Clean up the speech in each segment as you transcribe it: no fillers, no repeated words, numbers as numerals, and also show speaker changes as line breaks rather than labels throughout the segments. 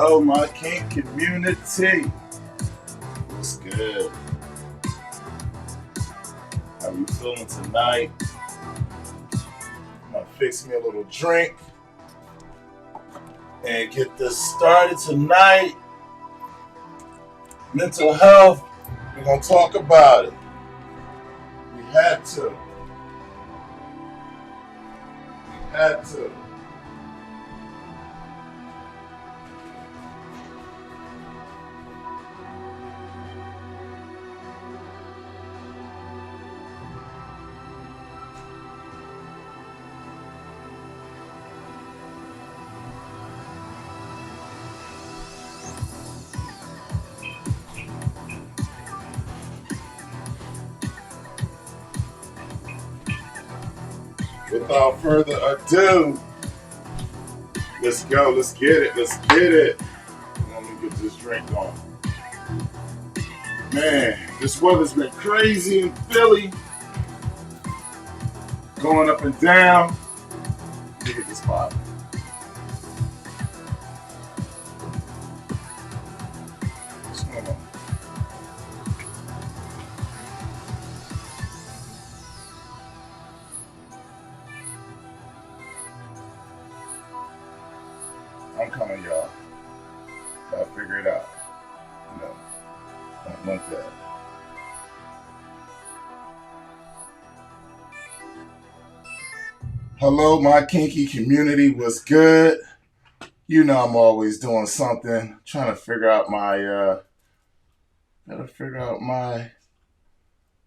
Hello, my kink community. What's good? How you feeling tonight? I'm gonna fix me a little drink and get this started tonight. Mental health. We're gonna talk about it. We had to. We had to. Without further ado, let's go. Let's get it. Let's get it. Let me get this drink on. Man, this weather's been crazy in Philly. Going up and down. Let me get this bottle. What's going on? I'm coming, y'all. I'll figure it out. No, don't want that. Hello, my kinky community. What's good? You know I'm always doing something. Trying to figure out my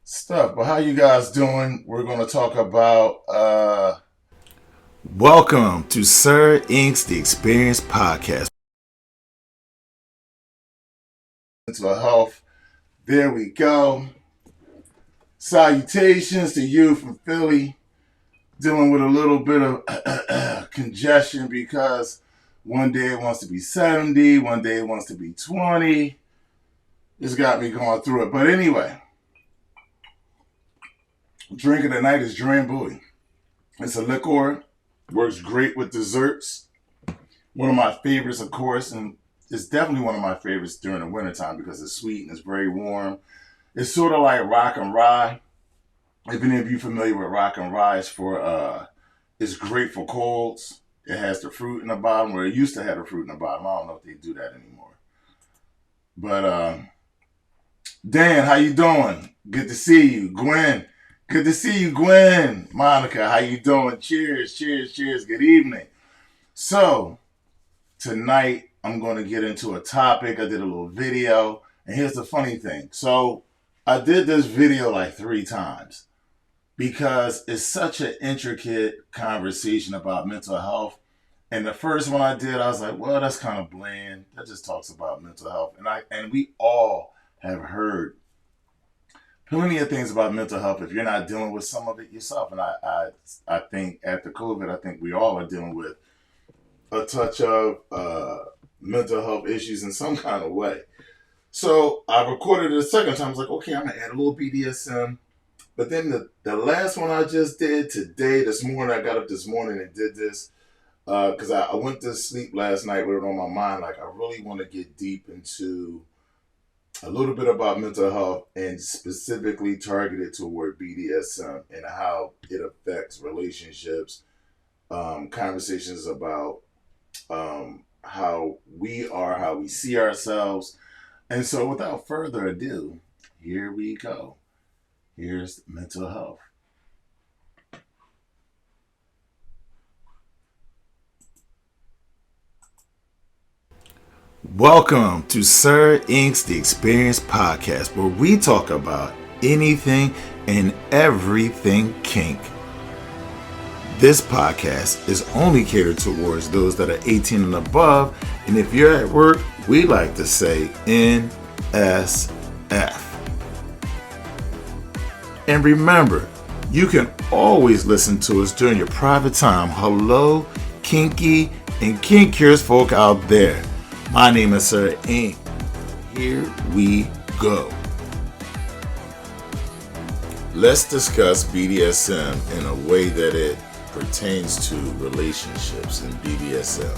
stuff. But how you guys doing? We're going to talk about welcome to Sir Ink's The Experience Podcast. Mental health. There we go. Salutations to you from Philly. Dealing with a little bit of congestion because one day it wants to be 70, one day it wants to be 20. It's got me going through it. But anyway, drink of the night is Drambuie. It's a liqueur. Works great with desserts. One of my favorites, of course, and it's definitely one of my favorites during the wintertime because it's sweet and it's very warm. It's sort of like rock and rye. If any of you familiar with rock and rye, it's great for colds. It has the fruit in the bottom, where it used to have the fruit in the bottom. I don't know if they do that anymore. But Dan, how you doing? Good to see you. Gwen, good to see you, Gwen. Monica, how you doing? Cheers, cheers, cheers. Good evening. So tonight I'm going to get into a topic. I did a little video, and here's the funny thing. So I did this video like 3 times because it's such an intricate conversation about mental health. And the first one I did, I was like, well, that's kind of bland. That just talks about mental health. And we all have heard plenty of things about mental health if you're not dealing with some of it yourself. And I think after COVID, I think we all are dealing with a touch of mental health issues in some kind of way. So I recorded it a second time. I was like, okay, I'm going to add a little BDSM. But then the last one I just did today, this morning, I got up this morning and did this because I went to sleep last night with it on my mind. Like, I really want to get deep into a little bit about mental health and specifically targeted toward BDSM and how it affects relationships, conversations about how we are, how we see ourselves. And so without further ado, here we go. Here's mental health. Welcome to Sir Ink's The Experience Podcast, where we talk about anything and everything kink. This podcast is only catered towards those that are 18 and above, and if you're at work, we like to say NSF. And remember, you can always listen to us during your private time. Hello, kinky and kink curious folk out there. My name is Sir Ink. Here we go. Let's discuss BDSM in a way that it pertains to relationships and BDSM.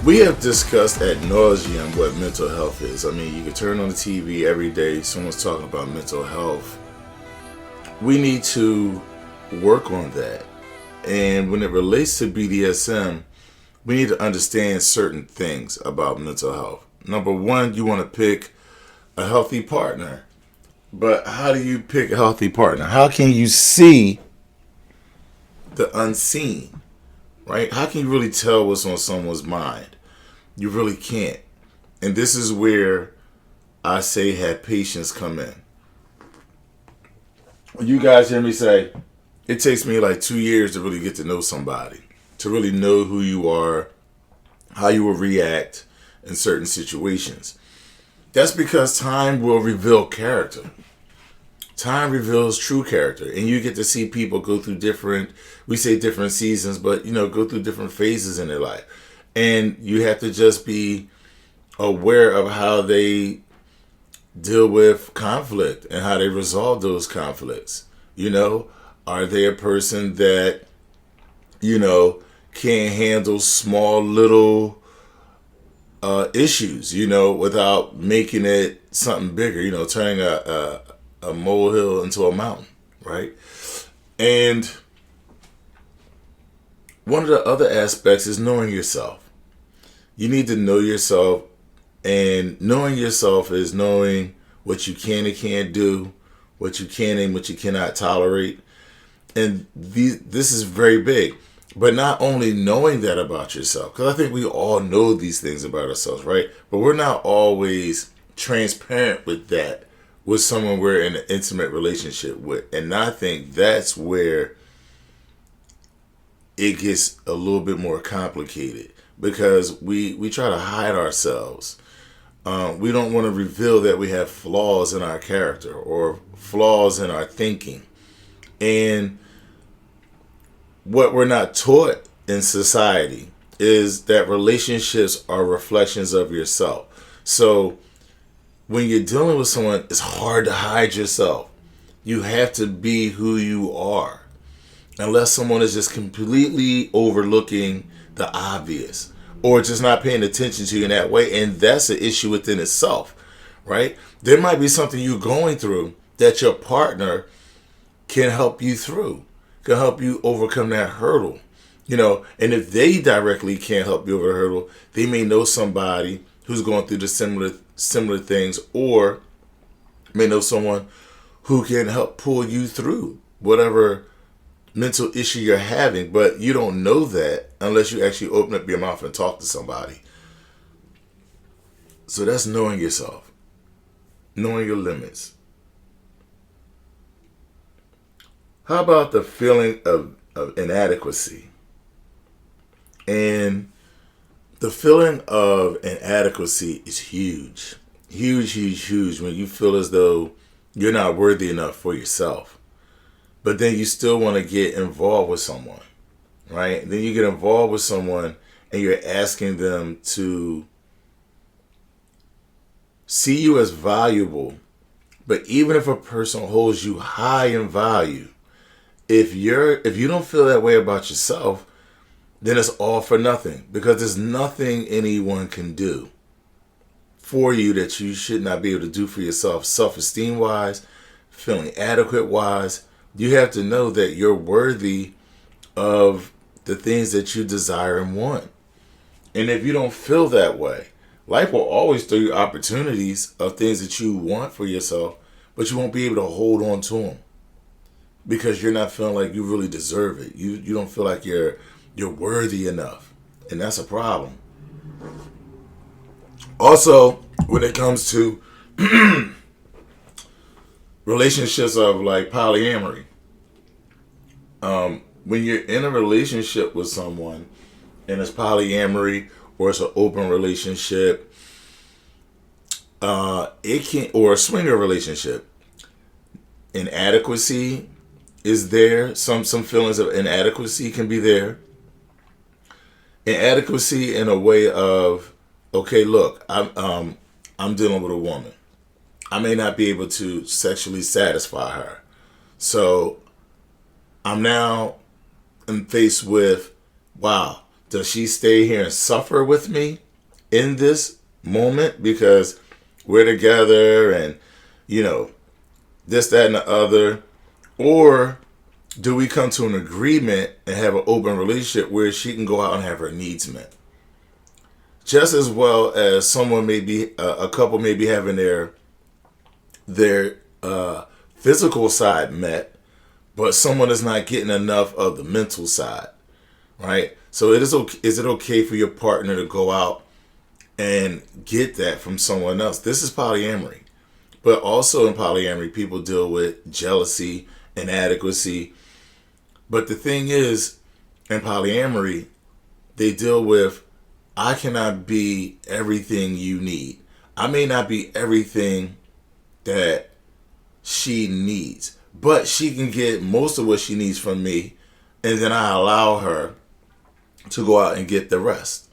We have discussed ad nauseum what mental health is. I mean, you can turn on the TV every day, someone's talking about mental health. We need to work on that. And when it relates to BDSM, we need to understand certain things about mental health. Number one, you want to pick a healthy partner. But how do you pick a healthy partner? How can you see the unseen? Right? How can you really tell what's on someone's mind? You really can't. And this is where I say have patience come in. When you guys hear me say, it takes me like 2 years to really get to know somebody, to really know who you are, how you will react in certain situations. That's because time will reveal character. Time reveals true character, and you get to see people go through different seasons, but go through different phases in their life. And you have to just be aware of how they deal with conflict and how they resolve those conflicts. Are they a person that, can't handle small little issues, without making it something bigger, turning a molehill into a mountain, right? And one of the other aspects is knowing yourself. You need to know yourself, and knowing yourself is knowing what you can and can't do, what you can and what you cannot tolerate. And this is very big. But not only knowing that about yourself, because I think we all know these things about ourselves, right? But we're not always transparent with that with someone we're in an intimate relationship with. And I think that's where it gets a little bit more complicated, because we try to hide ourselves. We don't want to reveal that we have flaws in our character or flaws in our thinking. And what we're not taught in society is that relationships are reflections of yourself. So when you're dealing with someone, it's hard to hide yourself. You have to be who you are, unless someone is just completely overlooking the obvious or just not paying attention to you in that way. And that's an issue within itself, right? There might be something you're going through that your partner can help you through, can help you overcome that hurdle, and if they directly can't help you over the hurdle, they may know somebody who's going through the similar things, or may know someone who can help pull you through whatever mental issue you're having. But you don't know that unless you actually open up your mouth and talk to somebody. So that's knowing yourself, knowing your limits. How about the feeling of inadequacy? And the feeling of inadequacy is huge. Huge, huge, huge, when you feel as though you're not worthy enough for yourself. But then you still want to get involved with someone, right? Then you get involved with someone and you're asking them to see you as valuable. But even if a person holds you high in value, if you don't feel that way about yourself, then it's all for nothing, because there's nothing anyone can do for you that you should not be able to do for yourself, self-esteem wise, feeling adequate wise. You have to know that you're worthy of the things that you desire and want. And if you don't feel that way, life will always throw you opportunities of things that you want for yourself, but you won't be able to hold on to them because you're not feeling like you really deserve it. You don't feel like you're worthy enough. And that's a problem. Also, when it comes to relationships of like polyamory, when you're in a relationship with someone and it's polyamory or it's an open relationship, it can, or a swinger relationship, inadequacy is there. Some feelings of inadequacy can be there. Inadequacy in a way of, okay, look, I'm dealing with a woman. I may not be able to sexually satisfy her. So I'm now faced with, wow, Does she stay here and suffer with me in this moment because we're together and, you know, this, that, and the other? Or do we come to an agreement and have an open relationship where she can go out and have her needs met? Just as well as someone may be, a couple may be having their physical side met, but someone is not getting enough of the mental side, right? So is it okay for your partner to go out and get that from someone else? This is polyamory. But also in polyamory, people deal with jealousy, inadequacy. But the thing is, in polyamory, they deal with, I cannot be everything you need. I may not be everything that she needs, but she can get most of what she needs from me, and then I allow her to go out and get the rest.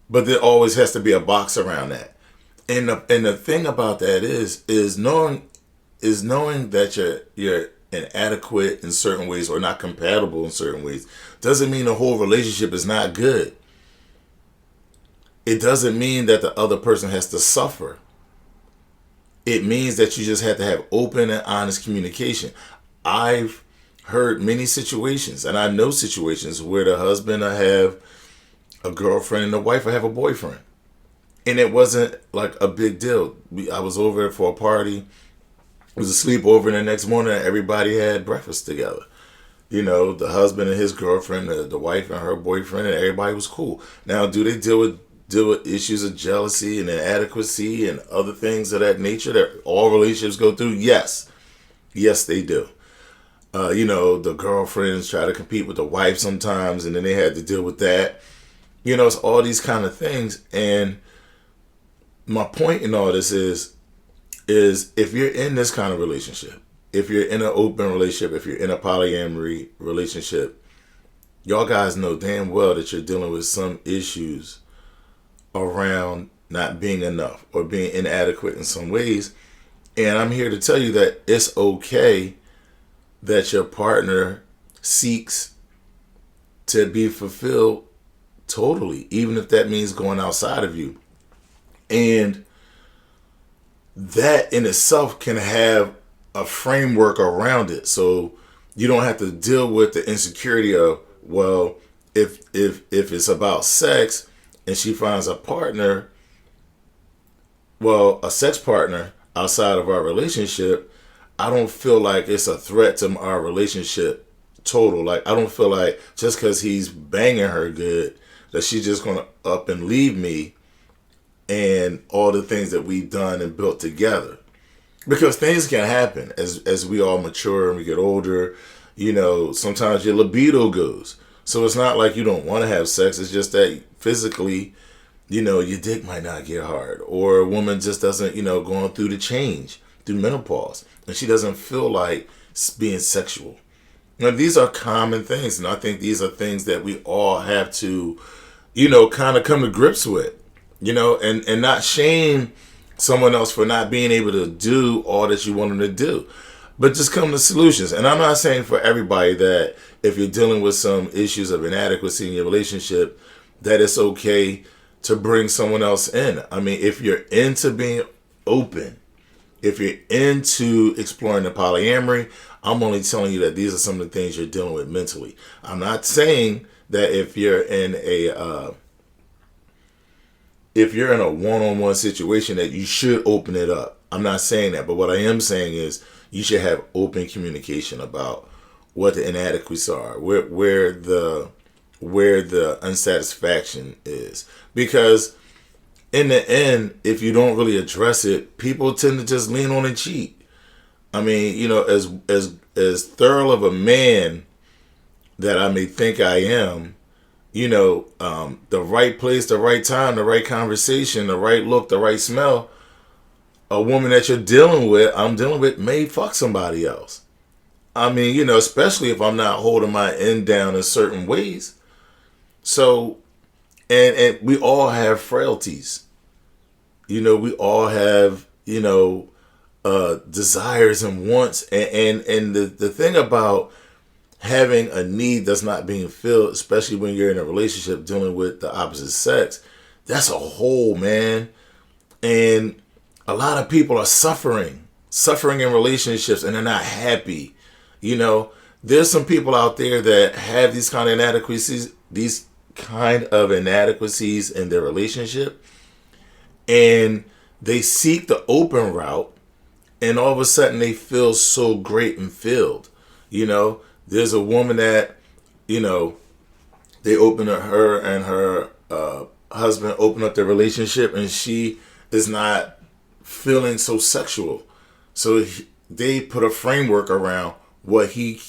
But there always has to be a box around that. And the thing about that is knowing that you're inadequate in certain ways or not compatible in certain ways doesn't mean the whole relationship is not good. It doesn't mean that the other person has to suffer. It means that you just have to have open and honest communication. I've heard many situations, and I know situations where the husband will have a girlfriend and the wife will have a boyfriend. And it wasn't like a big deal. I was over for a party. It was a sleepover, and the next morning everybody had breakfast together. You know, the husband and his girlfriend, the wife and her boyfriend, and everybody was cool. Now, do they deal with issues of jealousy and inadequacy and other things of that nature that all relationships go through? Yes. Yes, they do. You know, the girlfriends try to compete with the wife sometimes, and then they had to deal with that. You know, it's all these kind of things. And my point in all this is if you're in this kind of relationship, if you're in an open relationship, if you're in a polyamory relationship, y'all guys know damn well that you're dealing with some issues around not being enough or being inadequate in some ways. And I'm here to tell you that it's okay that your partner seeks to be fulfilled totally, even if that means going outside of you. And that in itself can have a framework around it. So you don't have to deal with the insecurity of, well, if it's about sex and she finds a partner, well, a sex partner outside of our relationship, I don't feel like it's a threat to our relationship total. Like, I don't feel like just because he's banging her good that she's just going to up and leave me and all the things that we've done and built together. Because things can happen as we all mature and we get older. You know, sometimes your libido goes. So it's not like you don't want to have sex. It's just that physically, you know, your dick might not get hard. Or a woman just doesn't, you know, going through the change, through menopause. And she doesn't feel like being sexual. Now, these are common things. And I think these are things that we all have to, you know, kind of come to grips with. You know, and not shame someone else for not being able to do all that you want them to do. But just come to solutions. And I'm not saying for everybody that if you're dealing with some issues of inadequacy in your relationship, that it's okay to bring someone else in. I mean, if you're into being open, if you're into exploring the polyamory, I'm only telling you that these are some of the things you're dealing with mentally. I'm not saying that if you're in a one-on-one situation that you should open it up. I'm not saying that, but what I am saying is you should have open communication about what the inadequacies are, where the unsatisfaction is. Because in the end, if you don't really address it, people tend to just lean on and cheat. I mean, you know, as thorough of a man that I may think I am, you know, the right place, the right time, the right conversation, the right look, the right smell, a woman that I'm dealing with may fuck somebody else. I mean, you know, especially if I'm not holding my end down in certain ways. So, and we all have frailties. You know, we all have, you know, desires and wants. And the thing about
having a need that's not being filled, especially when you're in a relationship dealing with the opposite sex, that's a hole, man. And a lot of people are suffering in relationships, and they're not happy. You know, there's some people out there that have these kind of inadequacies in their relationship, and they seek the open route, and all of a sudden they feel so great and filled. You know, there's a woman that, you know, her and her husband open up their relationship, and she is not feeling so sexual. So they put a framework around what he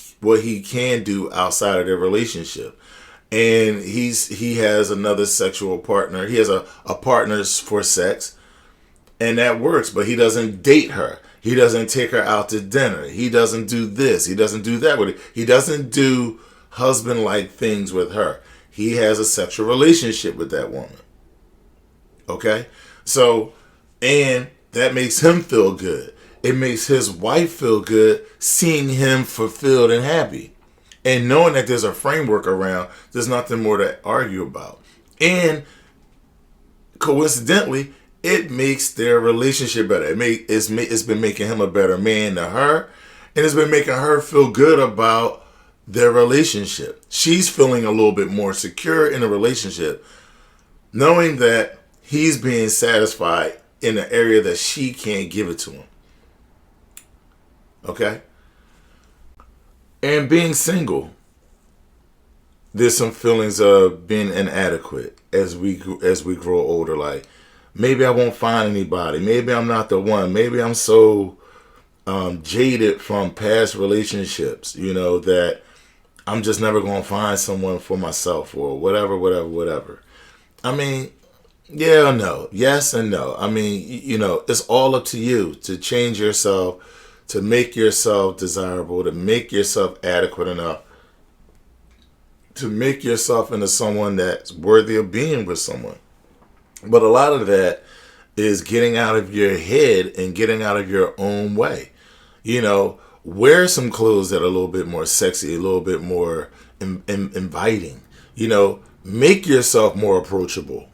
can do outside of their relationship. And he has another sexual partner. He has a partner for sex, and that works, but he doesn't date her. He doesn't take her out to dinner. He doesn't do this. He doesn't do that with her. He doesn't do husband-like things with her. He has a sexual relationship with that woman. Okay? So, and that makes him feel good. It makes his wife feel good seeing him fulfilled and happy. And knowing that there's a framework around, there's nothing more to argue about. And coincidentally, it makes their relationship better. It's been making him a better man to her, and it's been making her feel good about their relationship. She's feeling a little bit more secure in the relationship, knowing that he's being satisfied in an area that she can't give it to him. Okay? And being single, there's some feelings of being inadequate as we grow older. Like, maybe I won't find anybody. Maybe I'm not the one. Maybe I'm so jaded from past relationships, you know, that I'm just never going to find someone for myself or whatever. I mean, yeah or no. Yes and no. I mean, you know, it's all up to you to change yourself, to make yourself desirable, to make yourself adequate enough, to make yourself into someone that's worthy of being with someone. But a lot of that is getting out of your head and getting out of your own way. You know, wear some clothes that are a little bit more sexy, a little bit more inviting. You know, make yourself more approachable.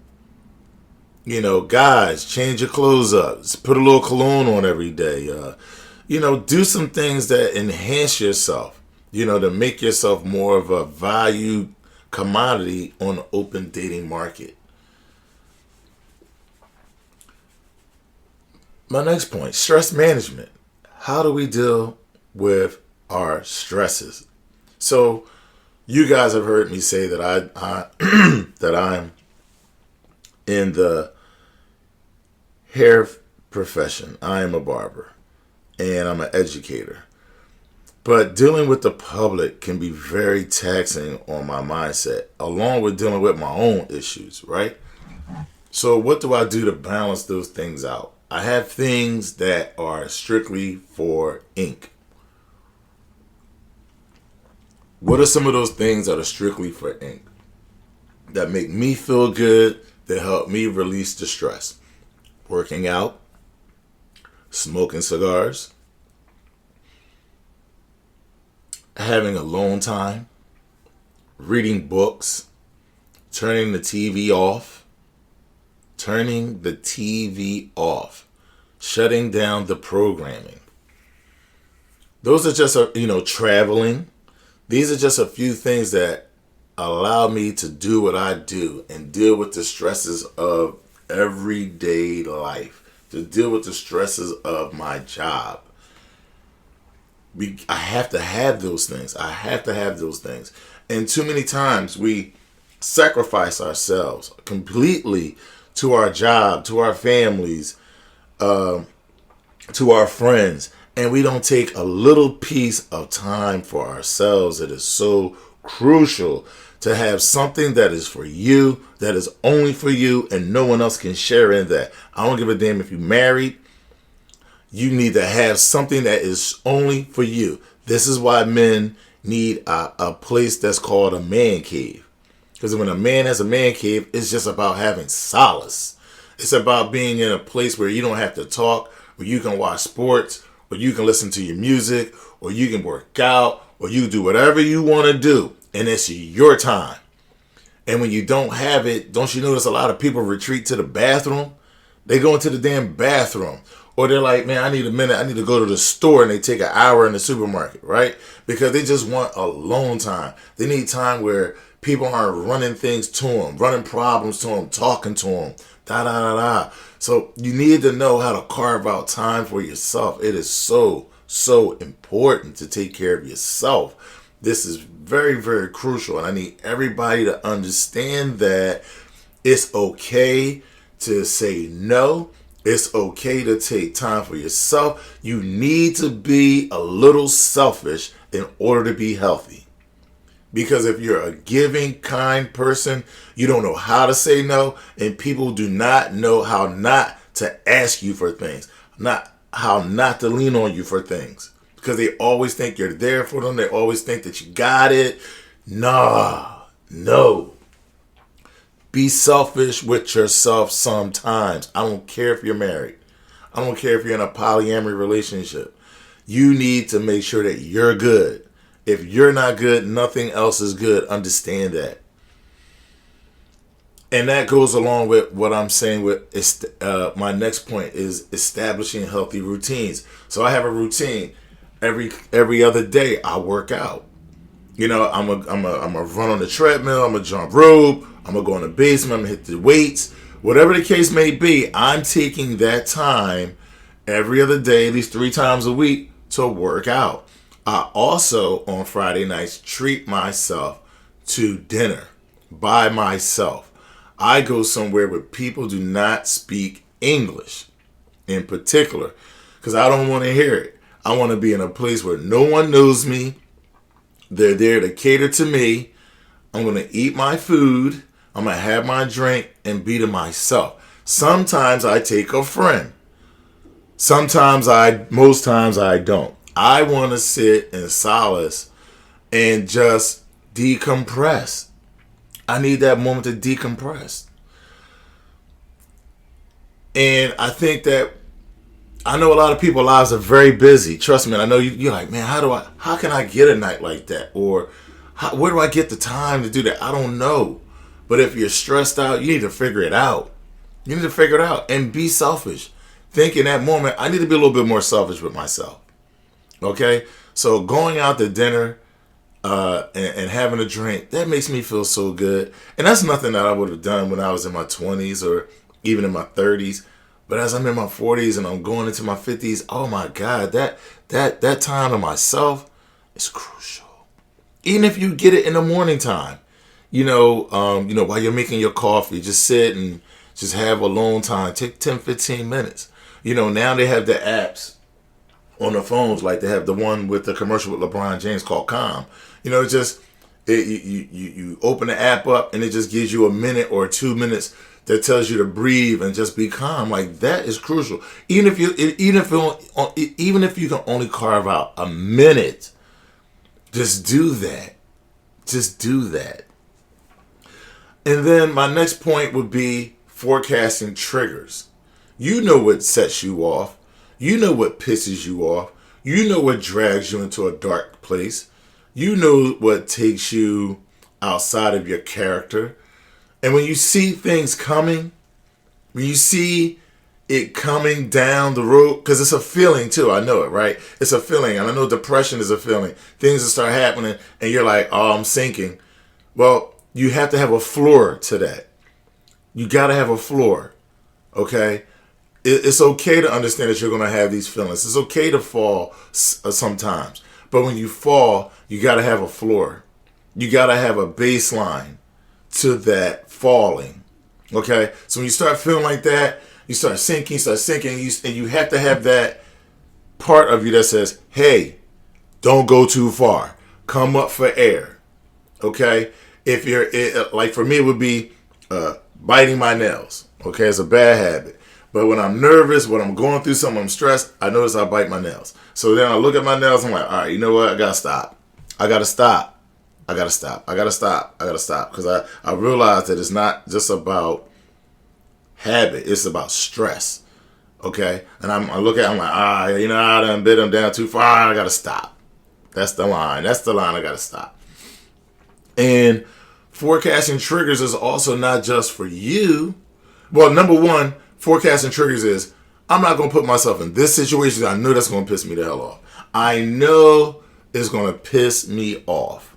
You know, guys, change your clothes up. Put a little cologne on every day. You know, do some things that enhance yourself. You know, to make yourself more of a valued commodity on the open dating market. My next point, stress management. How do we deal with our stresses? So, you guys have heard me say that I that I'm in the hair profession. I am a barber, and I'm an educator. But dealing with the public can be very taxing on my mindset, along with dealing with my own issues, right? So what do I do to balance those things out? I have things that are strictly for ink. What are some of those things that are strictly for ink? That make me feel good, that help me release the stress? Working out, smoking cigars, having alone time, reading books, turning the TV off, shutting down the programming. Those are just, traveling. These are just a few things that allow me to do what I do and deal with the stresses of everyday life, to deal with the stresses of my job. I have to have those things. And too many times we sacrifice ourselves completely to our job, to our families, to our friends, and we don't take a little piece of time for ourselves. It is so crucial to have something that is for you, that is only for you, and no one else can share in that. I don't give a damn if you're married. You need to have something that is only for you. This is why men need a place that's called a man cave. Because when a man has a man cave, it's just about having solace. It's about being in a place where you don't have to talk, where you can watch sports, or you can listen to your music, or you can work out, or you do whatever you want to do, and it's your time. And when you don't have it, don't you notice a lot of people retreat to the bathroom? They go into the damn bathroom. Or they're like, man, I need a minute. I need to go to the store, and they take an hour in the supermarket, right? Because they just want alone time. They need time where people aren't running things to them, running problems to them, talking to them, da da da da. So you need to know how to carve out time for yourself. It is so, so important to take care of yourself. This is very, very crucial. And I need everybody to understand that it's okay to say no. It's okay to take time for yourself. You need to be a little selfish in order to be healthy. Because if you're a giving, kind person, you don't know how to say no, and people do not know how not to ask you for things, how not to lean on you for things. Because they always think you're there for them. They always think that you got it. Nah, no. Be selfish with yourself sometimes. I don't care if you're married. I don't care if you're in a polyamory relationship. You need to make sure that you're good. If you're not good, nothing else is good. Understand that. And that goes along with what I'm saying with my next point is establishing healthy routines. So I have a routine. Every other day I work out. You know, I'm a run on the treadmill, I'm a jump rope, I'm gonna go in the basement, I'm gonna hit the weights. Whatever the case may be, I'm taking that time every other day, at least 3 times a week, to work out. I also, on Friday nights, treat myself to dinner by myself. I go somewhere where people do not speak English in particular, because I don't want to hear it. I want to be in a place where no one knows me. They're there to cater to me. I'm going to eat my food. I'm going to have my drink and be to myself. Sometimes I take a friend. Most times I don't. I want to sit in solace and just decompress. I need that moment to decompress. And I think that I know a lot of people's lives are very busy. Trust me, I know you're like, man, how can I get a night like that? Or where do I get the time to do that? I don't know. But if you're stressed out, you need to figure it out. You need to figure it out and be selfish. Think in that moment, I need to be a little bit more selfish with myself. Okay? So going out to dinner and having a drink, that makes me feel so good. And that's nothing that I would have done when I was in my 20s or even in my 30s. But as I'm in my 40s and I'm going into my 50s, oh my God, that time to myself is crucial. Even if you get it in the morning time, while you're making your coffee, just sit and just have alone time. Take 10, 15 minutes. Now they have the apps on the phones, like they have the one with the commercial with LeBron James called Calm. You open the app up and it just gives you a minute or 2 minutes that tells you to breathe and just be calm. Like, that is crucial. Even if you can only carve out a minute, just do that. Just do that. And then my next point would be forecasting triggers. You know what sets you off. You know what pisses you off. You know what drags you into a dark place. You know what takes you outside of your character. And when you see things coming, when you see it coming down the road, because it's a feeling too, I know it, right? It's a feeling, and I know depression is a feeling. Things that start happening, and you're like, oh, I'm sinking. Well, you have to have a floor to that. You got to have a floor, okay? It's okay to understand that you're going to have these feelings. It's okay to fall sometimes. But when you fall, you got to have a floor. You got to have a baseline to that falling. Okay? So when you start feeling like that, you start sinking, and you have to have that part of you that says, hey, don't go too far. Come up for air. Okay? If you're, like for me, it would be biting my nails. Okay? It's a bad habit. But when I'm nervous, when I'm going through something, I'm stressed, I notice I bite my nails. So then I look at my nails, I'm like, all right, you know what? I got to stop. Because I realize that it's not just about habit. It's about stress. Okay, and I look at, I'm like, I done bit him down too far. I gotta stop. That's the line. That's the line I gotta stop. And forecasting triggers is also not just for you. Well, number one, forecasting triggers is I'm not gonna put myself in this situation. I know that's gonna piss me the hell off. I know it's gonna piss me off.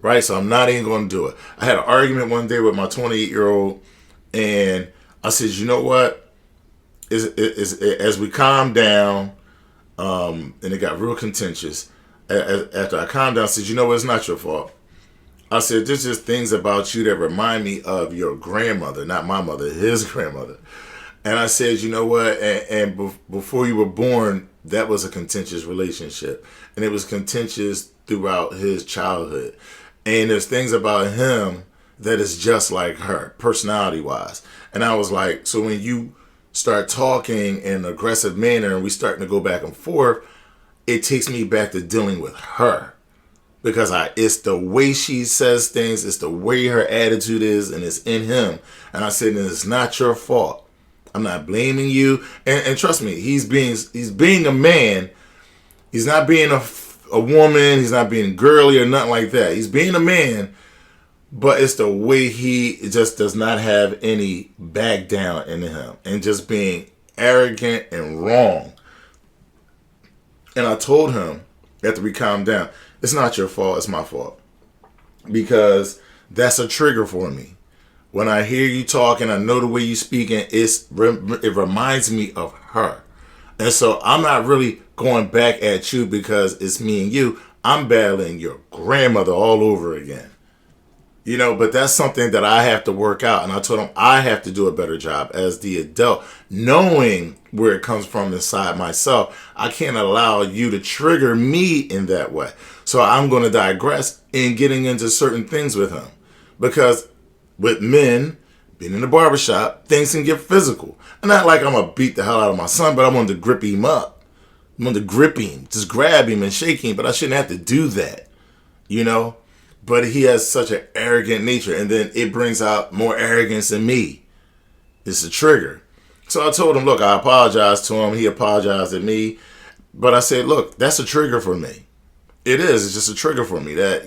Right? So I'm not even gonna do it. I had an argument one day with my 28-year-old, and I said, you know what? As we calmed down, and it got real contentious, after I calmed down, I said, you know what? It's not your fault. I said, there's just things about you that remind me of your grandmother, not my mother, his grandmother. And I said, you know what? Before you were born, that was a contentious relationship. And it was contentious throughout his childhood. And there's things about him that is just like her, personality-wise. And I was like, so when you start talking in an aggressive manner and we starting to go back and forth, it takes me back to dealing with her. Because it's the way she says things, it's the way her attitude is, and it's in him. And I said, it's not your fault. I'm not blaming you. And trust me, he's being a man. He's not being a woman. He's not being girly or nothing like that. He's being a man, but it's the way he just does not have any back down in him and just being arrogant and wrong. And I told him after we calmed down, it's not your fault, it's my fault. Because that's a trigger for me. When I hear you talking, I know the way you speaking, it reminds me of her. And so I'm not really going back at you because it's me and you. I'm battling your grandmother all over again. But that's something that I have to work out. And I told him I have to do a better job as the adult, knowing where it comes from inside myself. I can't allow you to trigger me in that way. So I'm going to digress in getting into certain things with him. Because with men, being in the barbershop, things can get physical. And not like I'm going to beat the hell out of my son, but I wanted to grip him up. I wanted to grip him, just grab him and shake him. But I shouldn't have to do that, But he has such an arrogant nature, and then it brings out more arrogance in me. It's a trigger. So I told him, look, I apologized to him. He apologized at me. But I said, look, that's a trigger for me. It is. It's just a trigger for me that,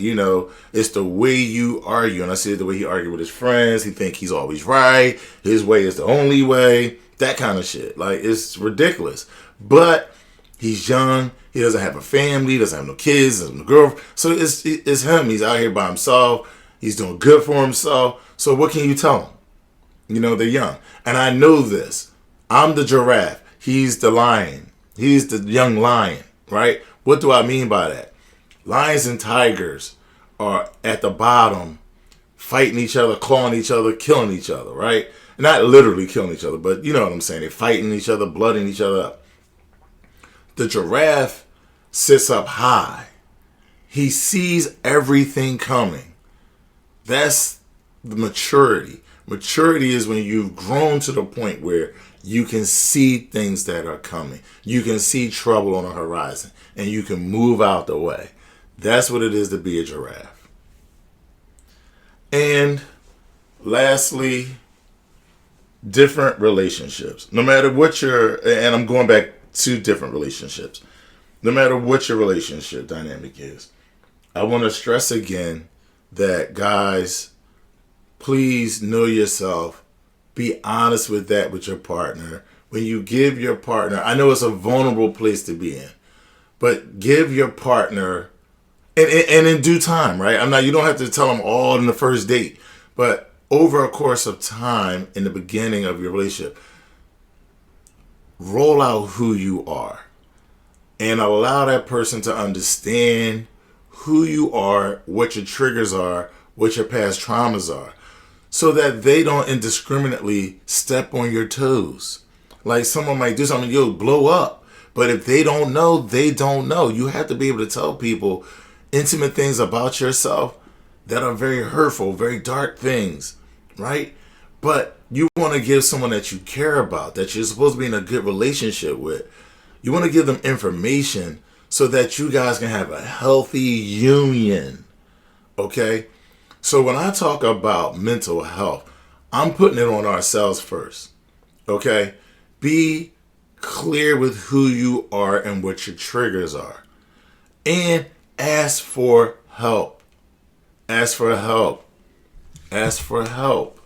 it's the way you argue. And I said the way he argued with his friends. He think he's always right. His way is the only way. That kind of shit. Like, it's ridiculous. But he's young. He doesn't have a family. He doesn't have no kids. Doesn't have no girlfriend. So it's him. He's out here by himself. He's doing good for himself. So what can you tell him? They're young. And I know this. I'm the giraffe. He's the lion. He's the young lion, right? What do I mean by that? Lions and tigers are at the bottom, fighting each other, clawing each other, killing each other, right? Not literally killing each other, but you know what I'm saying. They're fighting each other, blooding each other up. The giraffe sits up high. He sees everything coming. That's the maturity. Maturity is when you've grown to the point where you can see things that are coming. You can see trouble on the horizon, and you can move out the way. That's what it is to be a giraffe. And lastly, different relationships. No matter what and I'm going back to different relationships. No matter what your relationship dynamic is, I want to stress again that, guys, please know yourself. Be honest with that with your partner. When you give your partner, I know it's a vulnerable place to be in, but give your partner, and in due time, right? You don't have to tell them all in the first date, but over a course of time in the beginning of your relationship, roll out who you are and allow that person to understand who you are, what your triggers are, what your past traumas are, so that they don't indiscriminately step on your toes. Like someone might do something, you'll blow up. But if they don't know, they don't know. You have to be able to tell people intimate things about yourself that are very hurtful, very dark things, right? But you want to give someone that you care about, that you're supposed to be in a good relationship with, you want to give them information so that you guys can have a healthy union, okay? So when I talk about mental health, I'm putting it on ourselves first, okay? Be clear with who you are and what your triggers are. And ask for help. Ask for help. Ask for help.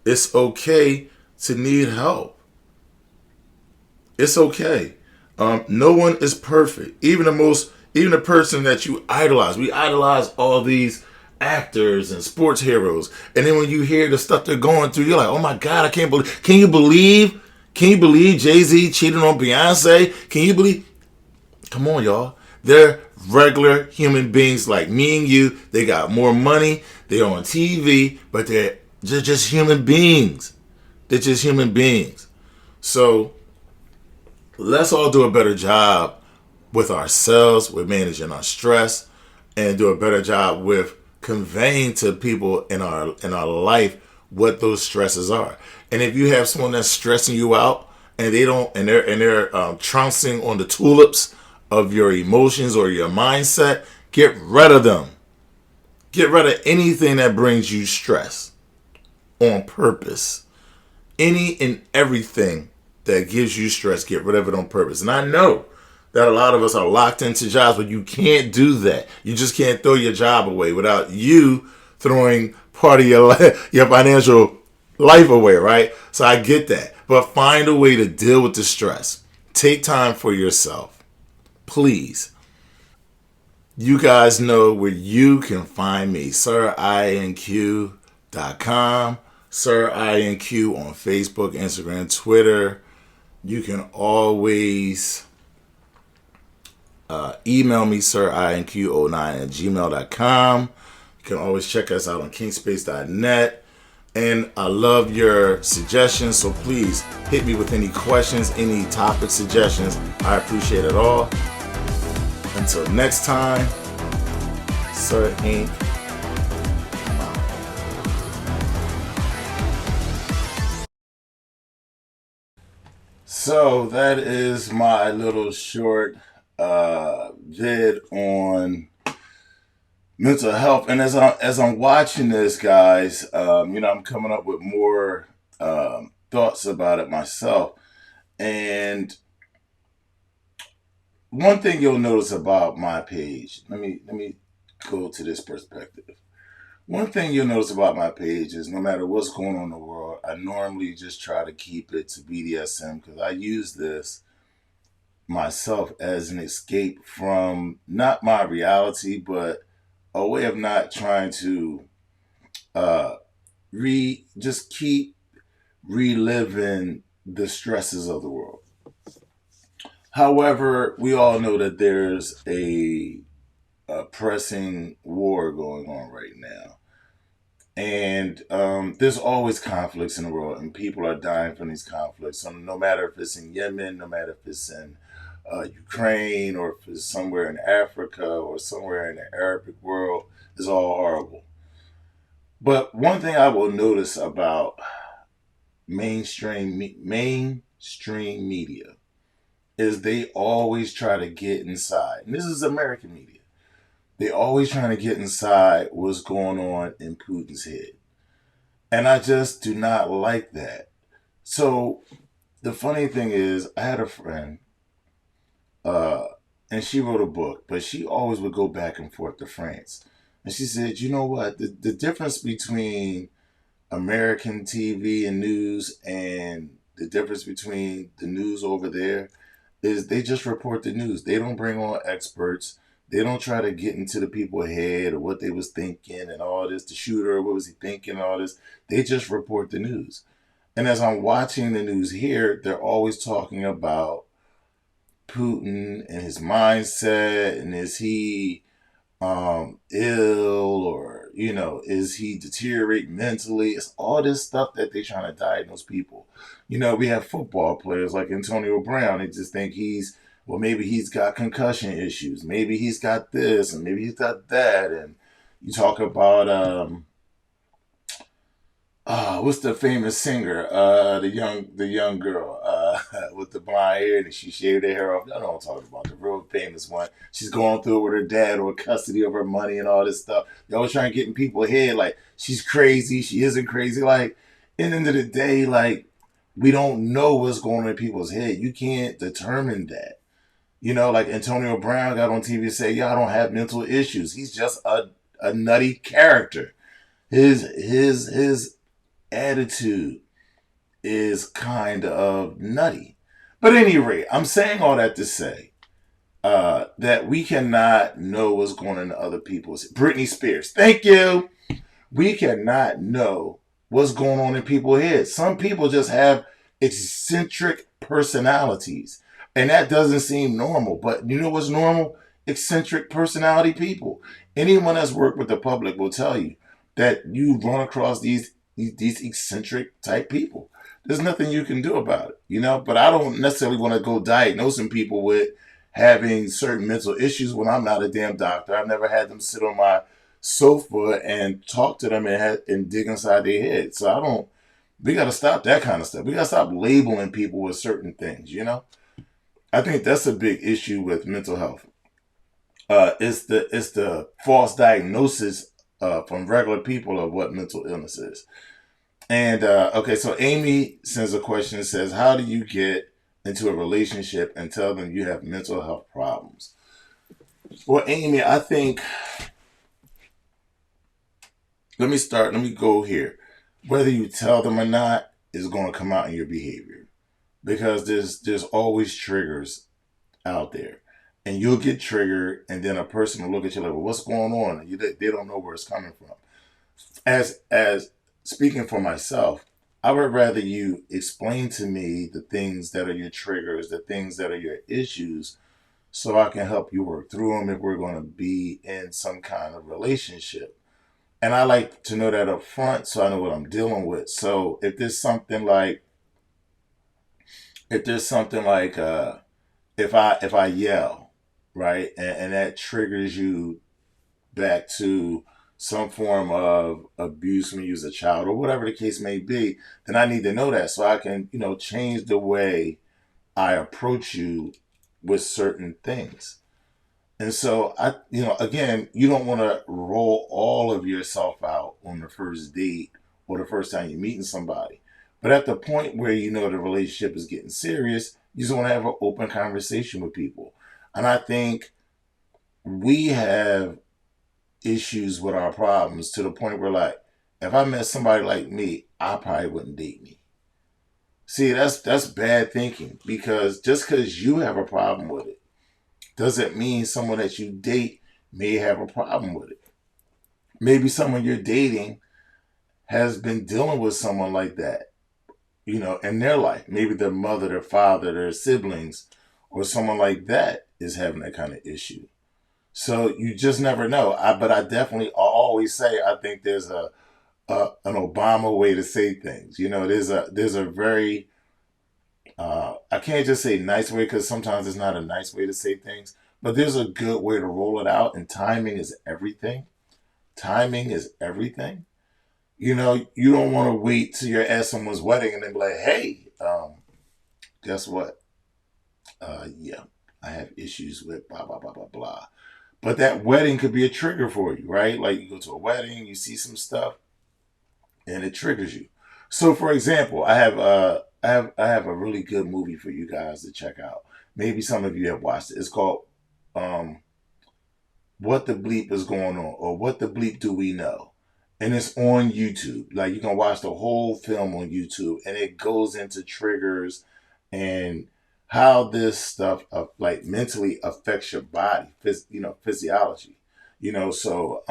It's okay to need help. It's okay. No one is perfect. Even the person that you idolize. We idolize all these actors and sports heroes. And then when you hear the stuff they're going through, you're like, oh my God, I can't believe. Can you believe Jay-Z cheated on Beyonce? Can you believe? Come on, y'all. They're regular human beings like me and you. They got more money. They're on TV, but they're just human beings. They're just human beings. So let's all do a better job with ourselves, with managing our stress, and do a better job with conveying to people in our life what those stresses are. And if you have someone that's stressing you out and they're trouncing on the tulips of your emotions or your mindset, get rid of them. Get rid of anything that brings you stress on purpose. Any and everything that gives you stress, get rid of it on purpose. And I know that a lot of us are locked into jobs, but you can't do that. You just can't throw your job away without you throwing part of your financial life away, right? So I get that. But find a way to deal with the stress. Take time for yourself. Please. You guys know where you can find me. SirINQ.com. SirINQ on Facebook, Instagram, Twitter. You can always email me, sirinq09@gmail.com. You can always check us out on kingspace.net. And I love your suggestions, so please hit me with any questions, any topic suggestions. I appreciate it all. Until next time, Sir Inc. So that is my little short vid on mental health. And as I'm watching this, guys, I'm coming up with more thoughts about it myself. And one thing you'll notice about my page, let me go to this perspective. One thing you'll notice about my page is no matter what's going on in the world, I normally just try to keep it to BDSM because I use this myself as an escape from not my reality, but a way of not trying to just keep reliving the stresses of the world. However, we all know that there's a pressing war going on right now. And there's always conflicts in the world, and people are dying from these conflicts. So no matter if it's in Yemen, no matter if it's in Ukraine, or if it's somewhere in Africa, or somewhere in the Arabic world, it's all horrible. But one thing I will notice about mainstream media is they always try to get inside. And this is American media. They always trying to get inside what's going on in Putin's head. And I just do not like that. So the funny thing is, I had a friend, and she wrote a book, but she always would go back and forth to France. And she said, you know what? The difference between American TV and news and the difference between the news over there is they just report the news. They don't bring on experts. They don't try to get into the people's head or what they was thinking and all this. The shooter, what was he thinking, and all this. They just report the news. And as I'm watching the news here, they're always talking about Putin and his mindset, and is he ill, or is he deteriorating mentally? It's all this stuff that they're trying to diagnose people. We have football players like Antonio Brown. They just think maybe he's got concussion issues, maybe he's got this, and maybe he's got that. And you talk about what's the famous singer, the young girl with the blonde hair, and she shaved her hair off. I don't know what I'm talking about, the real famous one. She's going through it with her dad or custody of her money and all this stuff. They always trying to get in people's head like she's crazy, she isn't crazy. Like, at the end of the day, like, We don't know what's going on in people's head. You can't determine that. Like Antonio Brown got on TV and said, "Yeah, I don't have mental issues. He's just a nutty character. His attitude is kind of nutty." But at any rate, I'm saying all that to say that we cannot know what's going on in other people's. Britney Spears, thank you. We cannot know what's going on in people's heads. Some people just have eccentric personalities, and that doesn't seem normal. But you know what's normal? Eccentric personality people. Anyone that's worked with the public will tell you that you run across these eccentric type people. There's nothing you can do about it. But I don't necessarily want to go diagnosing people with having certain mental issues when I'm not a damn doctor. I've never had them sit on my sofa and talk to them and dig inside their head. So I don't. We got to stop that kind of stuff. We got to stop labeling people with certain things. I think that's a big issue with mental health. It's the false diagnosis from regular people of what mental illness is. And okay, so Amy sends a question that says, "How do you get into a relationship and tell them you have mental health problems?" Well, Amy, I think. Let me go here. Whether you tell them or not is going to come out in your behavior, because there's always triggers out there, and you'll get triggered, and then a person will look at you like, "Well, what's going on?" And they don't know where it's coming from. As speaking for myself, I would rather you explain to me the things that are your triggers, the things that are your issues, so I can help you work through them if we're going to be in some kind of relationship. And I like to know that up front so I know what I'm dealing with. So if there's something like if I yell, right, and that triggers you back to some form of abuse when you was a child or whatever the case may be, then I need to know that so I can, change the way I approach you with certain things. And so again, you don't want to roll all of yourself out on the first date or the first time you're meeting somebody. But at the point where the relationship is getting serious, you just want to have an open conversation with people. And I think we have issues with our problems to the point where, like, if I met somebody like me, I probably wouldn't date me. See, that's bad thinking, because just because you have a problem with it doesn't mean someone that you date may have a problem with it. Maybe someone you're dating has been dealing with someone like that, in their life. Maybe their mother, their father, their siblings, or someone like that is having that kind of issue. So you just never know. But I definitely always say I think there's an Obama way to say things. There's a very I can't just say nice way, because sometimes it's not a nice way to say things, but there's a good way to roll it out, and timing is everything. Timing is everything. You don't want to wait till you're at someone's wedding and then be like, "Hey, guess what? Yeah, I have issues with blah blah blah blah blah." But that wedding could be a trigger for you, right? Like, you go to a wedding, you see some stuff, and it triggers you. So, for example, I have a really good movie for you guys to check out. Maybe some of you have watched it. It's called "What the Bleep is Going On," or "What the Bleep Do We Know?" And it's on YouTube. Like, you can watch the whole film on YouTube, and it goes into triggers and how this stuff like mentally affects your body, physiology. So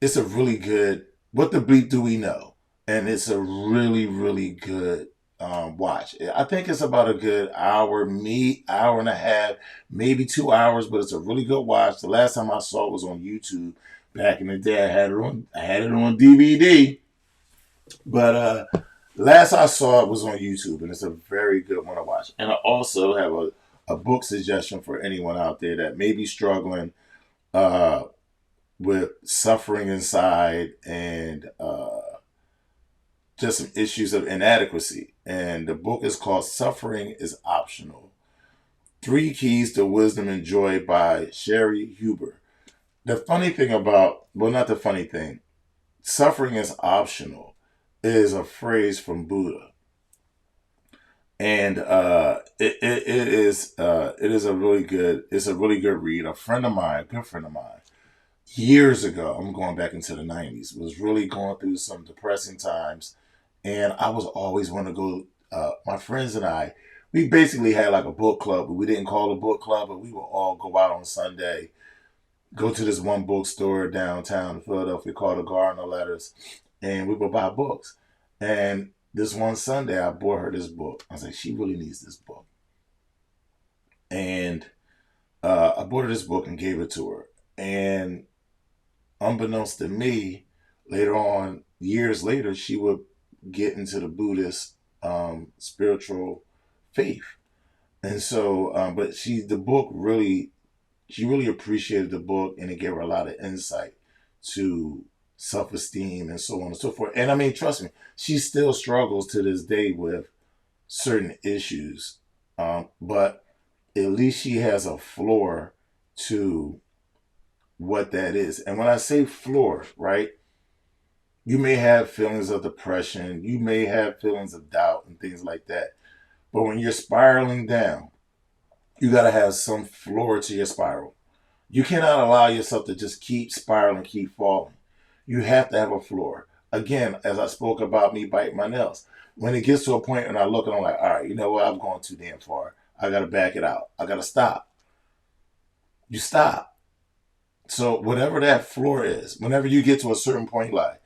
it's a really good "What the Bleep Do We Know?" And it's a really, really good watch. I think it's about a good hour and a half, maybe 2 hours, but it's a really good watch. The last time I saw it was on YouTube. Back in the day, I had it on DVD, but last I saw it was on YouTube, and it's a very good one to watch. And I also have a book suggestion for anyone out there that may be struggling with suffering inside and just some issues of inadequacy. And the book is called "Suffering is Optional: 3 Keys to Wisdom and Joy" by Sherry Huber. The funny thing not the funny thing, "suffering is optional" is a phrase from Buddha.
And it is a really good, it's a really good read. A friend of mine, good friend of mine, years ago, I'm going back into the 90s, was really going through some depressing times. And I was always want to go, my friends and I, we basically had like a book club, but we didn't call it a book club, but we would all go out on Sunday, go to this one bookstore downtown in Philadelphia called the Garden of Letters, and we would buy books. And this one Sunday, I bought her this book. I was like, she really needs this book. And I bought her this book and gave it to her. And unbeknownst to me, later on, years later, she would get into the Buddhist spiritual faith. And so, but the book really, she really appreciated the book, and it gave her a lot of insight to self-esteem and so on and so forth. And I mean, trust me, she still struggles to this day with certain issues. But at least she has a floor to what that is. And when I say floor, right, you may have feelings of depression, you may have feelings of doubt and things like that. But when you're spiraling down, you got to have some floor to your spiral. You cannot allow yourself to just keep spiraling, keep falling. You have to have a floor. Again, as I spoke about me biting my nails, when it gets to a point and I look and I'm like, all right, you know what? I'm going too damn far. I got to back it out. I got to stop. You stop. So whatever that floor is, whenever you get to a certain point, like,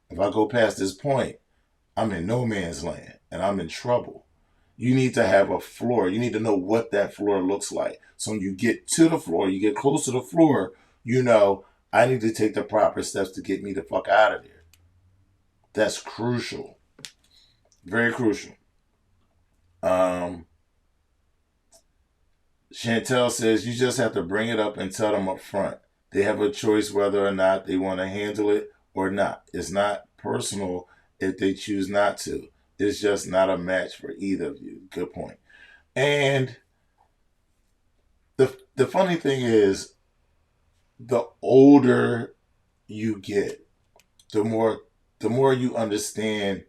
if I go past this point, I'm in no man's land and I'm in trouble. You need to have a floor. You need to know what that floor looks like. So when you get to the floor, you get close to the floor, you know, I need to take the proper steps to get me the fuck out of there. That's crucial. Very crucial. Chantel says you just have to bring it up and tell them up front. They have a choice whether or not they want to handle it or not. It's not personal if they choose not to. It's just not a match for either of you. Good point. And the funny thing is, the older you get, the more you understand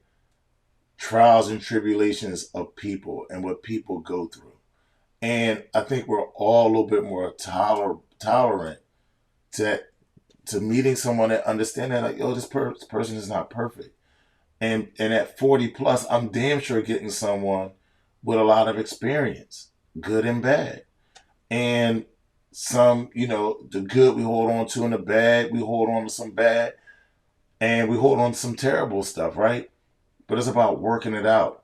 trials and tribulations of people and what people go through. And I think we're all a little bit more tolerant to meeting someone that understand that, like, yo, this person is not perfect. And at 40 plus, I'm damn sure getting someone with a lot of experience, good and bad. And some, you know, the good we hold on to, and the bad we hold on to some bad, and we hold on to some terrible stuff, right? But it's about working it out.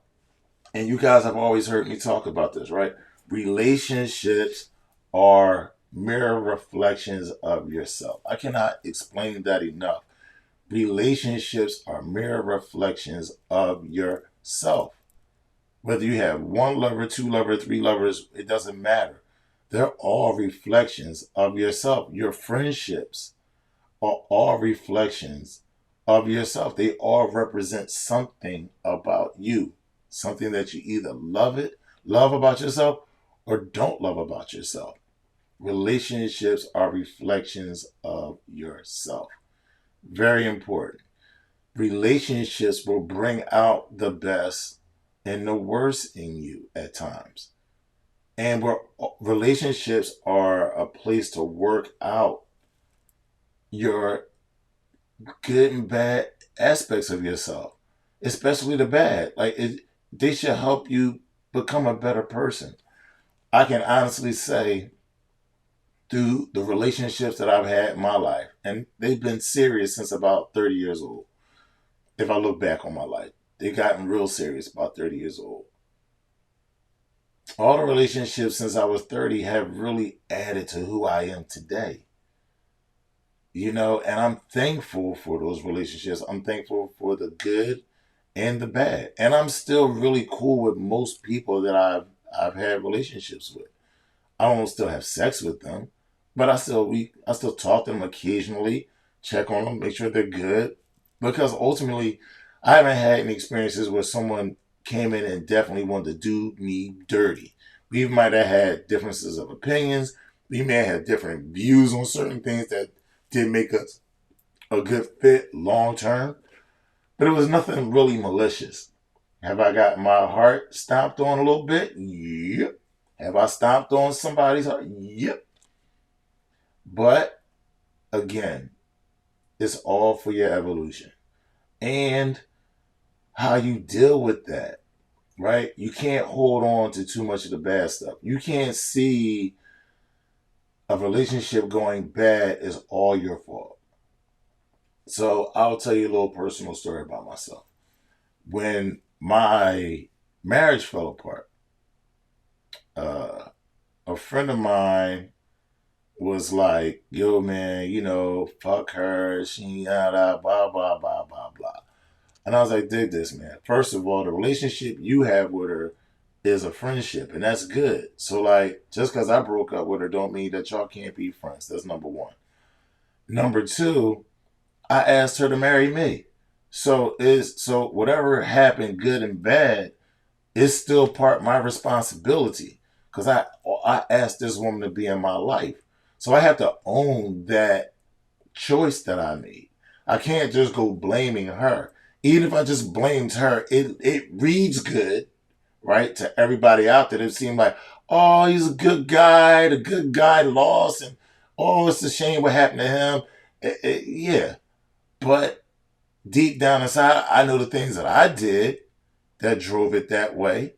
And you guys have always heard me talk about this, right? Relationships are mirror reflections of yourself. I cannot explain that enough. Relationships are mirror reflections of yourself. Whether you have one lover, two lovers, three lovers, it doesn't matter. They're all reflections of yourself. Your friendships are all reflections of yourself. They all represent something about you. Something that you either love about yourself, or don't love about yourself. Relationships are reflections of yourself. Very important. Relationships will bring out the best and the worst in you at times. And relationships are a place to work out your good and bad aspects of yourself, especially the bad. They should help you become a better person. I can honestly say, through the relationships that I've had in my life, and they've been serious since about 30 years old. If I look back on my life, they've gotten real serious about 30 years old. All the relationships since I was 30 have really added to who I am today. You know, and I'm thankful for those relationships. I'm thankful for the good and the bad. And I'm still really cool with most people that I've had relationships with. I don't still have sex with them, but I still talk to them occasionally, check on them, make sure they're good. Because ultimately, I haven't had any experiences where someone came in and definitely wanted to do me dirty. We might have had differences of opinions. We may have had different views on certain things that didn't make us a good fit long term. But it was nothing really malicious. Have I got my heart stomped on a little bit? Yep. Have I stomped on somebody's heart? Yep. But again, it's all for your evolution and how you deal with that, right? You can't hold on to too much of the bad stuff. You can't see a relationship going bad as all your fault. So I'll tell you a little personal story about myself. When my marriage fell apart, uh, a friend of mine was like, yo, man, fuck her. She, blah, blah, blah, blah, blah. And I was like, dig this, man. First of all, the relationship you have with her is a friendship, and that's good. So, like, just because I broke up with her don't mean that y'all can't be friends. That's number one. Number two, I asked her to marry me. So whatever happened, good and bad, is still part of my responsibility. Because I asked this woman to be in my life. So I have to own that choice that I made. I can't just go blaming her. Even if I just blamed her, it reads good, right, to everybody out there. It seemed like, oh, he's a good guy. The good guy lost, and oh, it's a shame what happened to him. Yeah, but deep down inside, I know the things that I did that drove it that way.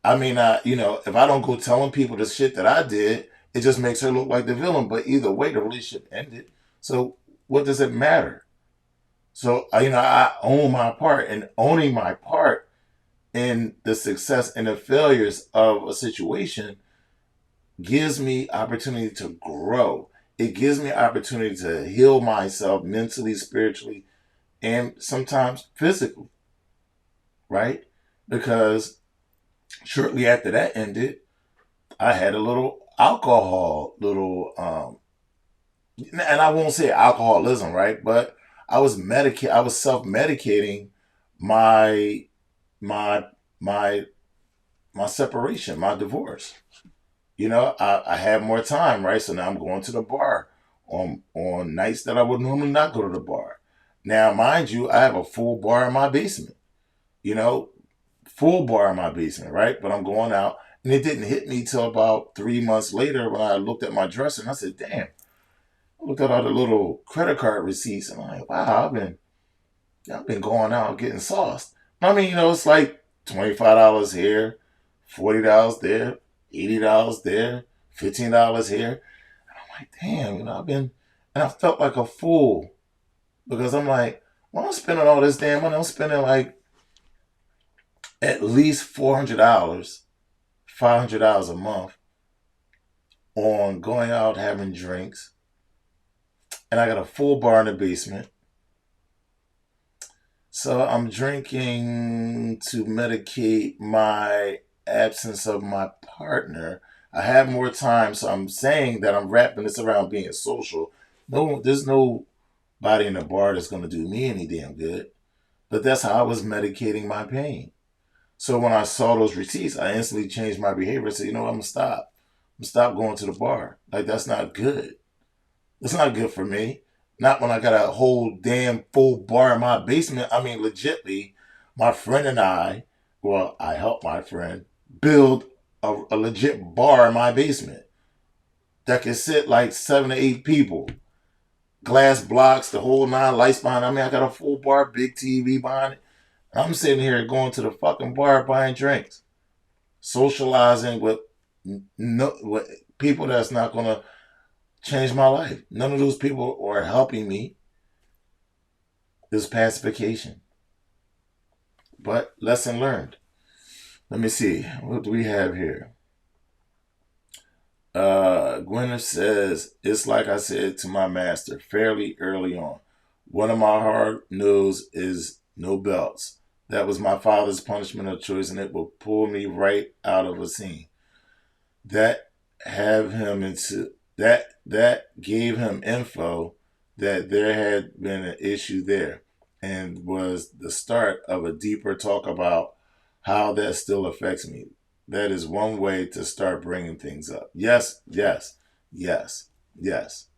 I mean, if I don't go telling people the shit that I did, it just makes her look like the villain. But either way, the relationship ended. So what does it matter? So, I own my part, and owning my part in the success and the failures of a situation gives me opportunity to grow. It gives me opportunity to heal myself mentally, spiritually, and sometimes physically, right? Because shortly after that ended, I had a little alcohol, and I won't say alcoholism, right? But I was self-medicating my my my my separation, my divorce. I had more time, right? So now I'm going to the bar on nights that I would normally not go to the bar. Now, mind you, I have a full bar in my basement. You know, full bar in my basement, right? But I'm going out, and it didn't hit me till about 3 months later when I looked at my dresser and I said, "Damn!" I looked at all the little credit card receipts, and I'm like, "Wow, I've been going out getting sauced." I mean, it's like $25 here, $40 there, $80 there, $15 here. I'm like, damn, and I felt like a fool because I'm like, well, I'm spending all this damn money. I'm spending like at least $400, $500 a month on going out having drinks, and I got a full bar in the basement. So I'm drinking to medicate my absence of my partner. I have more time, so I'm saying that I'm wrapping this around being social. No, there's nobody in the bar that's going to do me any damn good. But that's how I was medicating my pain. So when I saw those receipts, I instantly changed my behavior. I said, I'm going to stop. I'm going to stop going to the bar. Like, that's not good. It's not good for me. Not when I got a whole damn full bar in my basement. I mean, legitly, my friend and I helped my friend build a legit bar in my basement that could sit like 7 to 8 people. Glass blocks, the whole nine, lights behind. I mean, I got a full bar, big TV behind it. I'm sitting here going to the fucking bar buying drinks, socializing with with people that's not going to change my life. None of those people are helping me. This pacification. But lesson learned. Let me see. What do we have here? Gwyneth says, it's like I said to my master fairly early on. One of my hard no's is no belts. That was my father's punishment of choice, and it will pull me right out of a scene. That have him into that gave him info that there had been an issue there, and was the start of a deeper talk about how that still affects me. That is one way to start bringing things up. Yes, yes, yes, yes,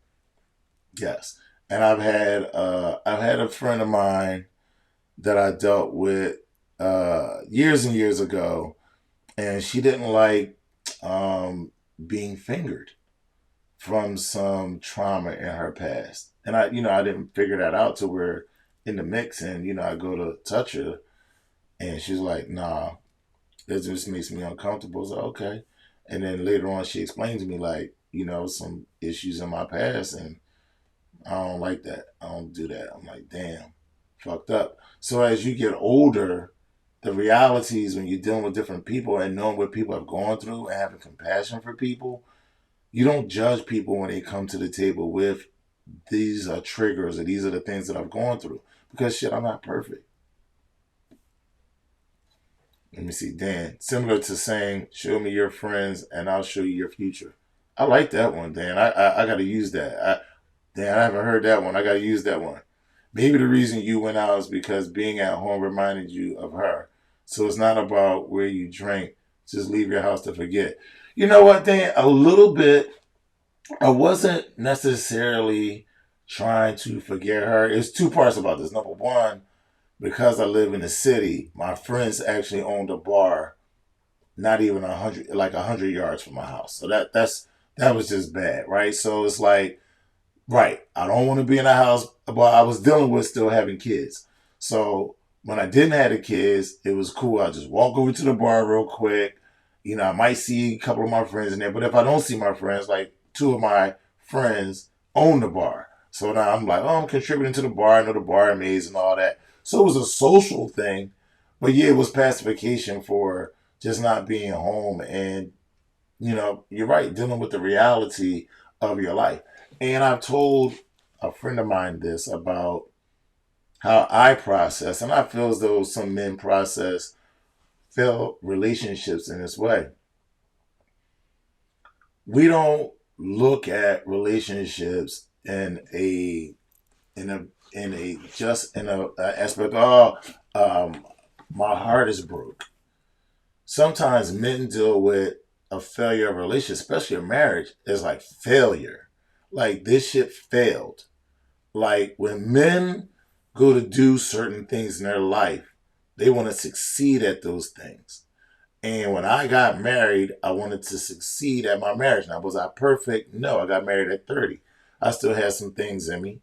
yes. And I've had a friend of mine that I dealt with years and years ago, and she didn't like being fingered from some trauma in her past. And I didn't figure that out till we're in the mix, and I go to touch her, and she's like, "Nah, that just makes me uncomfortable." I was like, "Okay." And then later on, she explained to me like, some issues in my past, and I don't like that. I don't do that. I'm like, damn, fucked up. So as you get older, the realities when you're dealing with different people and knowing what people have gone through and having compassion for people, you don't judge people when they come to the table with these are triggers or these are the things that I've gone through. Because shit, I'm not perfect. Let me see, Dan. Similar to saying, show me your friends and I'll show you your future. I like that one, Dan. I got to use that. Dan, I haven't heard that one. I got to use that one. Maybe the reason you went out is because being at home reminded you of her. So it's not about where you drink. Just leave your house to forget. You know what, Dan? A little bit. I wasn't necessarily trying to forget her. It's two parts about this. Number one, because I live in the city, my friends actually owned a bar not even 100, like 100 yards from my house. So that was just bad, right? So it's like, right, I don't want to be in a house, but I was dealing with still having kids. So when I didn't have the kids, it was cool. I just walk over to the bar real quick. I might see a couple of my friends in there, but if I don't see my friends, like two of my friends own the bar. So now I'm like, oh, I'm contributing to the bar. I know the barmaids and all that. So it was a social thing, but yeah, it was pacification for just not being home. And, you're right, dealing with the reality of your life. And I've told a friend of mine this about how I process, and I feel as though some men process failed relationships in this way. We don't look at relationships in a aspect. Oh, my heart is broke. Sometimes men deal with a failure of a relationship, especially a marriage, as like failure. Like this shit failed. Like when men go to do certain things in their life, they want to succeed at those things. And when I got married, I wanted to succeed at my marriage. Now, was I perfect? No, I got married at 30. I still had some things in me,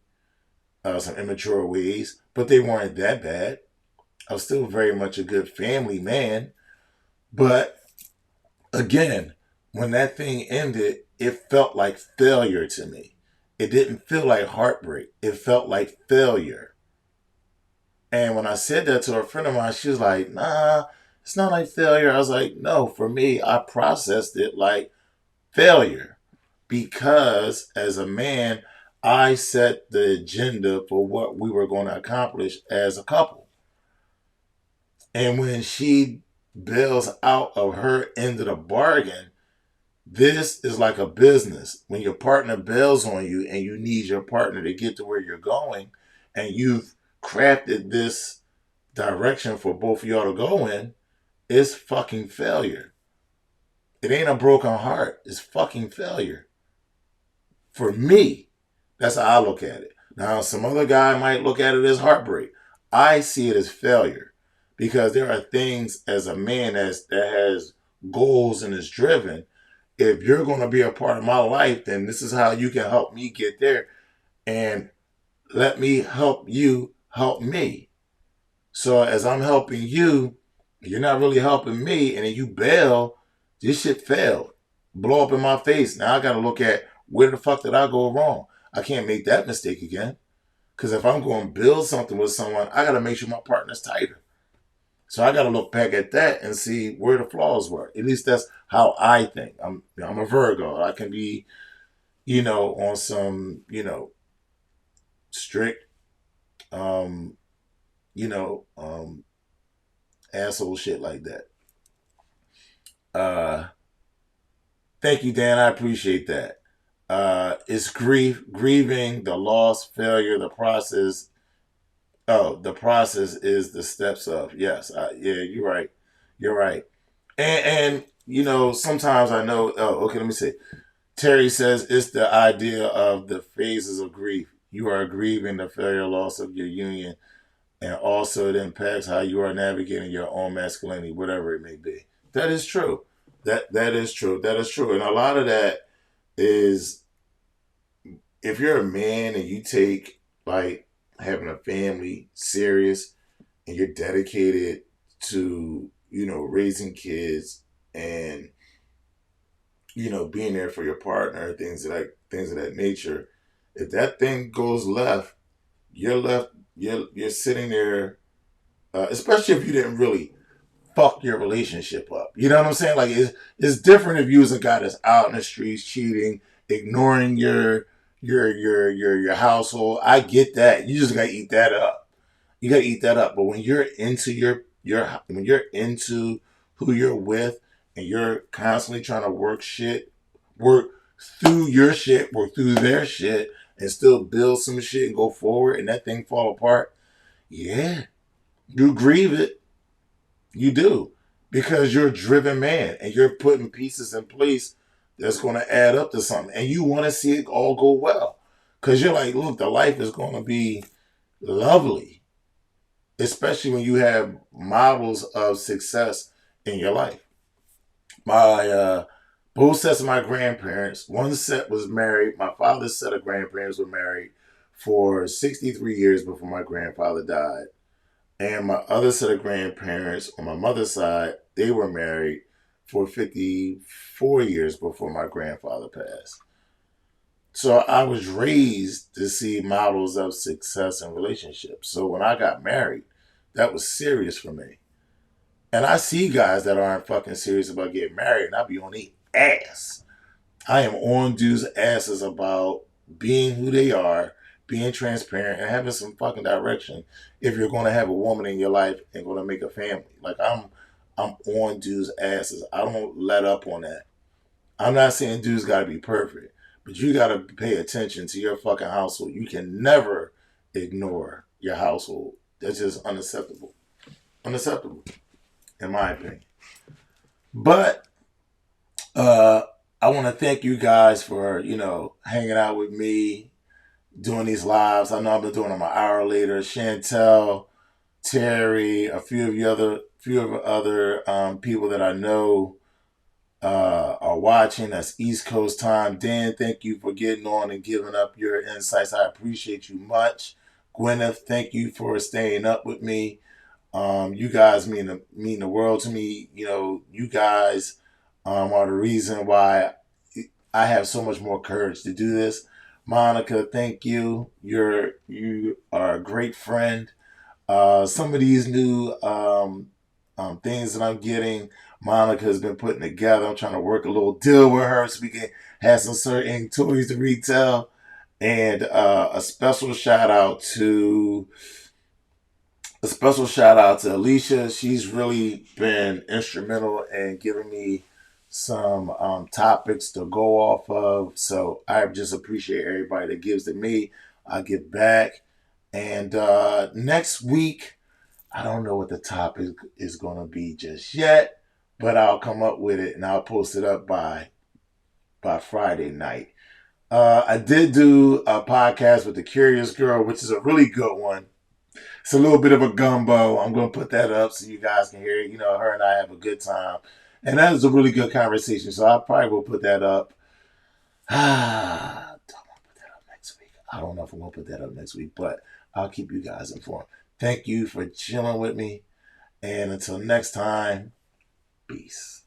some immature ways, but they weren't that bad. I was still very much a good family man. But again, when that thing ended, it felt like failure to me. It didn't feel like heartbreak. It felt like failure. And when I said that to a friend of mine, she was like, nah, it's not like failure. I was like, no, for me, I processed it like failure because as a man, I set the agenda for what we were going to accomplish as a couple. And when she bails out of her end of the bargain, this is like a business. When your partner bails on you and you need your partner to get to where you're going, and you've crafted this direction for both of y'all to go in, it's fucking failure. It ain't a broken heart. It's fucking failure. For me, that's how I look at it. Now, some other guy might look at it as heartbreak. I see it as failure because there are things as a man that has goals and is driven. If you're going to be a part of my life, then this is how you can help me get there. And let me help you help me. So as I'm helping you, you're not really helping me, and then you bail, this shit failed. Blow up in my face. Now I got to look at where the fuck did I go wrong? I can't make that mistake again. Because if I'm going to build something with someone, I got to make sure my partner's tighter. So I got to look back at that and see where the flaws were. At least that's how I think. I'm a Virgo. I can be, on some, strict, um, you know, um, asshole shit like that. Uh, Thank you, Dan. I appreciate that. It's grieving, the loss, failure, the process. Oh, the process is the steps of. Yes. Yeah, you're right. You're right. And sometimes I know. Oh, okay. Let me see. Terry says it's the idea of the phases of grief. You are grieving the failure, loss of your union,
and also it impacts how you are navigating your own masculinity, whatever it may be. That is true. That is true. That is true. And a lot of that is, if you're a man and you take like having a family serious and you're dedicated to, raising kids and, being there for your partner, things of that nature, if that thing goes left, you're left, you're sitting there, especially if you didn't really fuck your relationship up. You know what I'm saying? Like it's different if you was a guy that's out in the streets cheating, ignoring your household. I get that. You just gotta eat that up. You gotta eat that up. But when you're into when you're into who you're with and you're constantly trying to work through your shit, work through their shit, and still build some shit and go forward, and that thing fall apart, yeah, you grieve it. You do. Because you're a driven man and you're putting pieces in place that's going to add up to something. And you want to see it all go well. Because you're like, look, the life is going to be lovely. Especially when you have models of success in your life. Both sets of my grandparents, one set was married. My father's set of grandparents were married for 63 years before my grandfather died. And my other set of grandparents on my mother's side, they were married for 54 years before my grandfather passed. So I was raised to see models of success in relationships. So when I got married, that was serious for me. And I see guys that aren't fucking serious about getting married, and I be on their ass. I am on dudes' asses about being who they are, being transparent, and having some fucking direction if you're going to have a woman in your life and going to make a family. Like, I'm on dudes' asses. I don't let up on that. I'm not saying dudes got to be perfect, but you got to pay attention to your fucking household. You can never ignore your household. That's just unacceptable. Unacceptable, in my opinion. But I want to thank you guys for, hanging out with me, doing these lives. I know I've been doing them an hour later. Chantel, Terry, a few of other people that I know are watching. That's East Coast time. Dan, thank you for getting on and giving up your insights. I appreciate you much. Gwyneth, thank you for staying up with me. You guys mean the world to me. You guys are the reason why I have so much more courage to do this. Monica, thank you. You are a great friend. Some of these new things that I'm getting, Monica has been putting together. I'm trying to work a little deal with her so we can have some certain toys to retail. And a special shout out to Alicia. She's really been instrumental in giving me some topics to go off of. So I just appreciate everybody that gives to me. I give back. And next week, I don't know what the topic is going to be just yet, but I'll come up with it and I'll post it up by Friday night. I did do a podcast with the Curious Girl, which is a really good one. It's a little bit of a gumbo. I'm going to put that up so you guys can hear it. Her and I have a good time. And that was a really good conversation. So I probably will put that up. Don't want to put that up next week. I don't know if I'm going to put that up next week, but I'll keep you guys informed. Thank you for chilling with me. And until next time, peace.